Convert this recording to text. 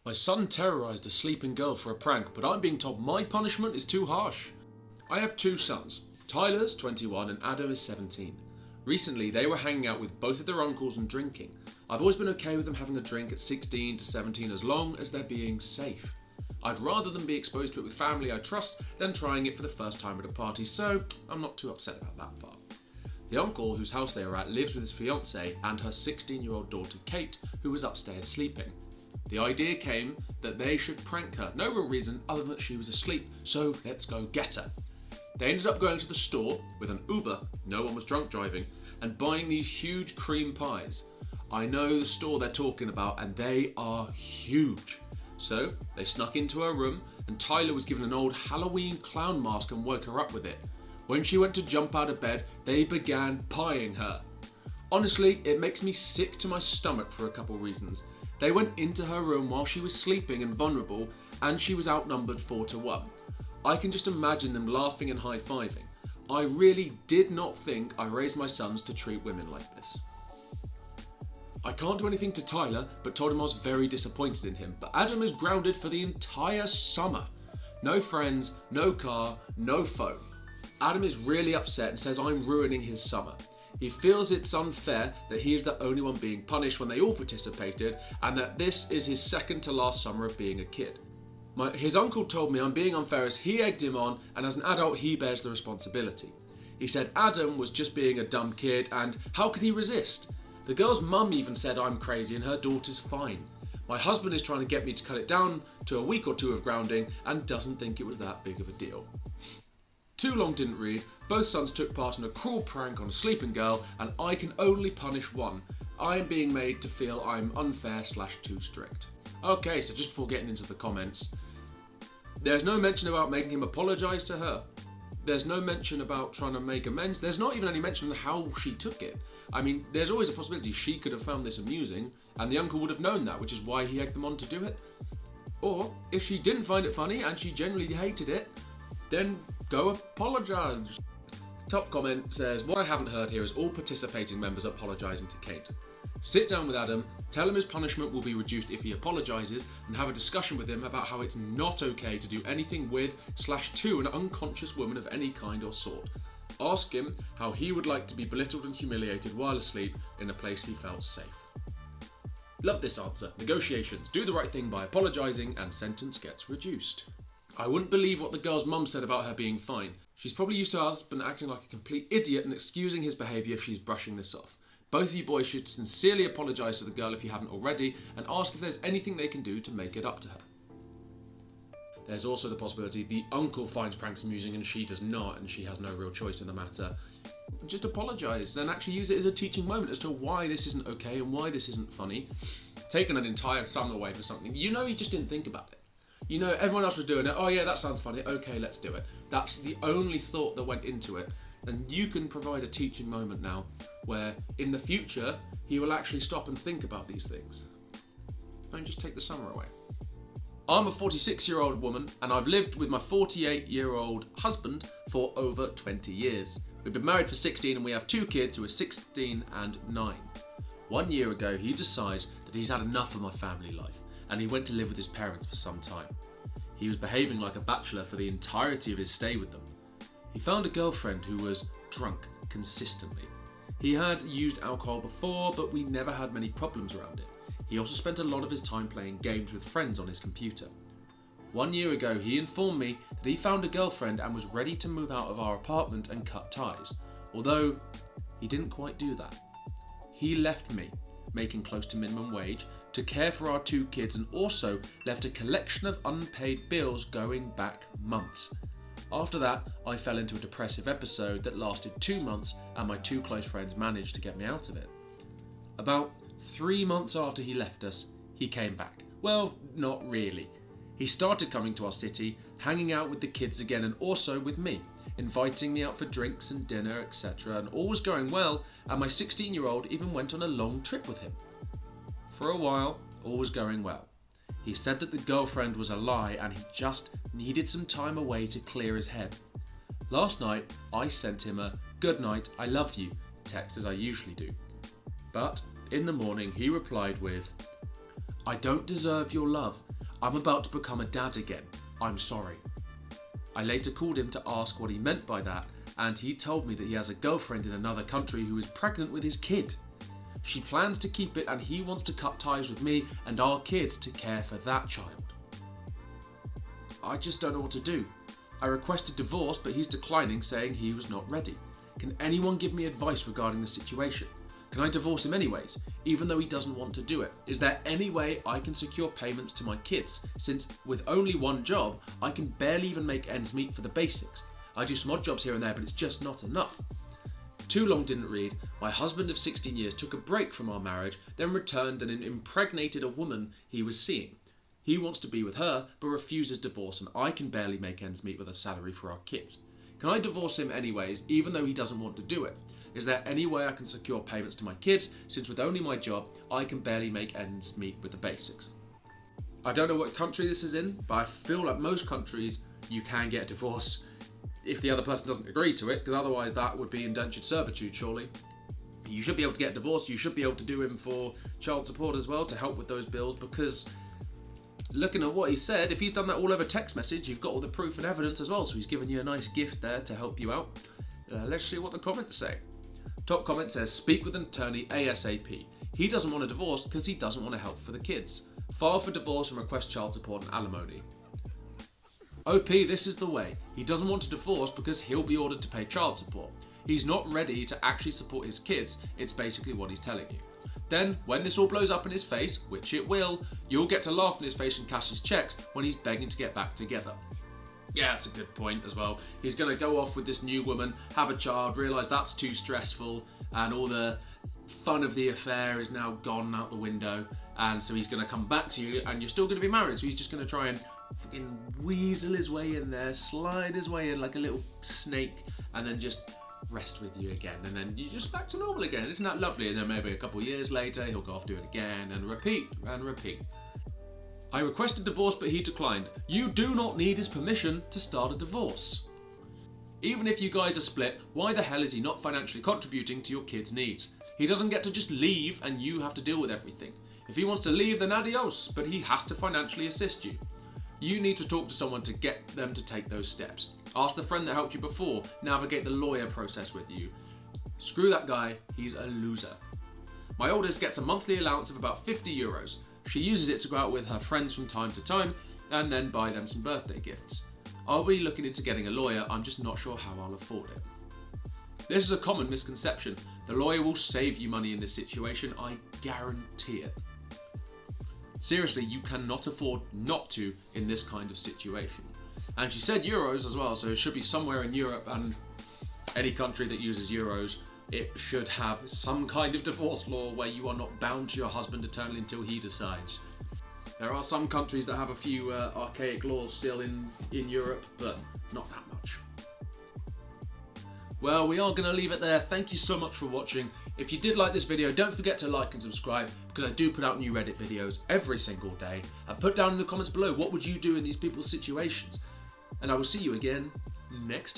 My son terrorized a sleeping girl for a prank, but I'm being told my punishment is too harsh. I have two sons. Tyler's 21 and Adam is 17. Recently, they were hanging out with both of their uncles and drinking. I've always been okay with them having a drink at 16 to 17 as long as they're being safe. I'd rather them be exposed to it with family I trust than trying it for the first time at a party, so I'm not too upset about that part. The uncle whose house they are at lives with his fiancée and her 16-year-old daughter Kate, who was upstairs sleeping. The idea came that they should prank her, no real reason other than that she was asleep, so let's go get her. They ended up going to the store with an Uber, no one was drunk driving, and buying these huge cream pies. I know the store they're talking about and they are huge. So they snuck into her room and Tyler was given an old Halloween clown mask and woke her up with it. When she went to jump out of bed, they began pieing her. Honestly, it makes me sick to my stomach for a couple reasons. They went into her room while she was sleeping and vulnerable, and she was outnumbered 4-1. I can just imagine them laughing and high-fiving. I really did not think I raised my sons to treat women like this. I can't do anything to Tyler, but told him I was very disappointed in him. But Adam is grounded for the entire summer. No friends, no car, no phone. Adam is really upset and says I'm ruining his summer. He feels it's unfair that he is the only one being punished when they all participated, and that this is his second to last summer of being a kid. His uncle told me I'm being unfair as he egged him on, and as an adult he bears the responsibility. He said Adam was just being a dumb kid, and how could he resist? The girl's mum even said I'm crazy and her daughter's fine. My husband is trying to get me to cut it down to a week or two of grounding and doesn't think it was that big of a deal. Too long didn't read, both sons took part in a cruel prank on a sleeping girl and I can only punish one. I am being made to feel I'm unfair/too strict. Okay, so just before getting into the comments, there's no mention about making him apologise to her. There's no mention about trying to make amends. There's not even any mention of how she took it. I mean, there's always a possibility she could have found this amusing and the uncle would have known that, which is why he egged them on to do it. Or, if she didn't find it funny and she genuinely hated it, then go apologise. The top comment says, what I haven't heard here is all participating members apologising to Kate. Sit down with Adam, tell him his punishment will be reduced if he apologises, and have a discussion with him about how it's not okay to do anything with/to an unconscious woman of any kind or sort. Ask him how he would like to be belittled and humiliated while asleep in a place he felt safe. Love this answer. Negotiations. Do the right thing by apologising and sentence gets reduced. I wouldn't believe what the girl's mum said about her being fine. She's probably used to her husband acting like a complete idiot and excusing his behaviour if she's brushing this off. Both of you boys should sincerely apologise to the girl if you haven't already and ask if there's anything they can do to make it up to her. There's also the possibility the uncle finds pranks amusing and she does not and she has no real choice in the matter. Just apologise and actually use it as a teaching moment as to why this isn't okay and why this isn't funny. Taking an entire summer away for something, you know he just didn't think about it. You know everyone else was doing it, oh yeah that sounds funny, okay let's do it. That's the only thought that went into it. And you can provide a teaching moment now where in the future he will actually stop and think about these things. Don't just take the summer away. I'm a 46-year-old woman and I've lived with my 48-year-old husband for over 20 years. We've been married for 16 and we have two kids who are 16 and 9. 1 year ago he decides that he's had enough of my family life and he went to live with his parents for some time. He was behaving like a bachelor for the entirety of his stay with them. He found a girlfriend who was drunk consistently. He had used alcohol before, but we never had many problems around it. He also spent a lot of his time playing games with friends on his computer. 1 year ago, he informed me that he found a girlfriend and was ready to move out of our apartment and cut ties, although he didn't quite do that. He left me, making close to minimum wage, to care for our two kids and also left a collection of unpaid bills going back months. After that, I fell into a depressive episode that lasted 2 months and my two close friends managed to get me out of it. About 3 months after he left us, he came back. Well, not really. He started coming to our city, hanging out with the kids again and also with me, inviting me out for drinks and dinner, etc. And all was going well, and my 16-year-old even went on a long trip with him. For a while, all was going well. He said that the girlfriend was a lie and he just needed some time away to clear his head. Last night, I sent him a "good night, I love you" text as I usually do. But in the morning, he replied with, "I don't deserve your love. I'm about to become a dad again. I'm sorry. I later called him to ask what he meant by that, and he told me that he has a girlfriend in another country who is pregnant with his kid. She plans to keep it and he wants to cut ties with me and our kids to care for that child. I just don't know what to do. I requested divorce, but he's declining, saying he was not ready. Can anyone give me advice regarding the situation? Can I divorce him anyways, even though he doesn't want to do it? Is there any way I can secure payments to my kids, since with only one job, I can barely even make ends meet for the basics. I do some odd jobs here and there, but it's just not enough. Too long didn't read. My husband of 16 years took a break from our marriage, then returned and impregnated a woman he was seeing. He wants to be with her, but refuses divorce, and I can barely make ends meet with a salary for our kids. Can I divorce him anyways, even though he doesn't want to do it? Is there any way I can secure payments to my kids, since with only my job, I can barely make ends meet with the basics? I don't know what country this is in, but I feel like most countries you can get a divorce if the other person doesn't agree to it, because otherwise that would be indentured servitude, surely. You should be able to get a divorce, you should be able to do him for child support as well to help with those bills, because looking at what he said, if he's done that all over text message, you've got all the proof and evidence as well, so he's given you a nice gift there to help you out. Let's see what the comments say. Top comment says, speak with an attorney ASAP. He doesn't want a divorce because he doesn't want to help for the kids. File for divorce and request child support and alimony. OP, this is the way. He doesn't want to divorce because he'll be ordered to pay child support. He's not ready to actually support his kids. It's basically what he's telling you. Then, when this all blows up in his face, which it will, you'll get to laugh in his face and cash his checks when he's begging to get back together. Yeah, that's a good point as well. He's going to go off with this new woman, have a child, realise that's too stressful, and all the fun of the affair is now gone out the window, and so he's going to come back to you, and you're still going to be married, so he's just going to try and fucking weasel his way in there, slide his way in like a little snake, and then just rest with you again, and then you're just back to normal again. Isn't that lovely? And then maybe a couple of years later, he'll go off, do it again, and repeat, and repeat. I requested divorce, but he declined. You do not need his permission to start a divorce. Even if you guys are split, why the hell is he not financially contributing to your kids' needs? He doesn't get to just leave and you have to deal with everything. If he wants to leave, then adios, but he has to financially assist you. You need to talk to someone to get them to take those steps. Ask the friend that helped you before, navigate the lawyer process with you. Screw that guy, he's a loser. My oldest gets a monthly allowance of about €50. She uses it to go out with her friends from time to time and then buy them some birthday gifts. I'll be looking into getting a lawyer, I'm just not sure how I'll afford it. This is a common misconception. The lawyer will save you money in this situation, I guarantee it. Seriously, you cannot afford not to in this kind of situation. And she said euros as well, so it should be somewhere in Europe, and any country that uses euros, it should have some kind of divorce law where you are not bound to your husband eternally until he decides. There are some countries that have a few archaic laws still in Europe, but not that much. Well, we are going to leave it there. Thank you so much for watching. If you did like this video, don't forget to like and subscribe, because I do put out new Reddit videos every single day. And put down in the comments below, what would you do in these people's situations? And I will see you again next time.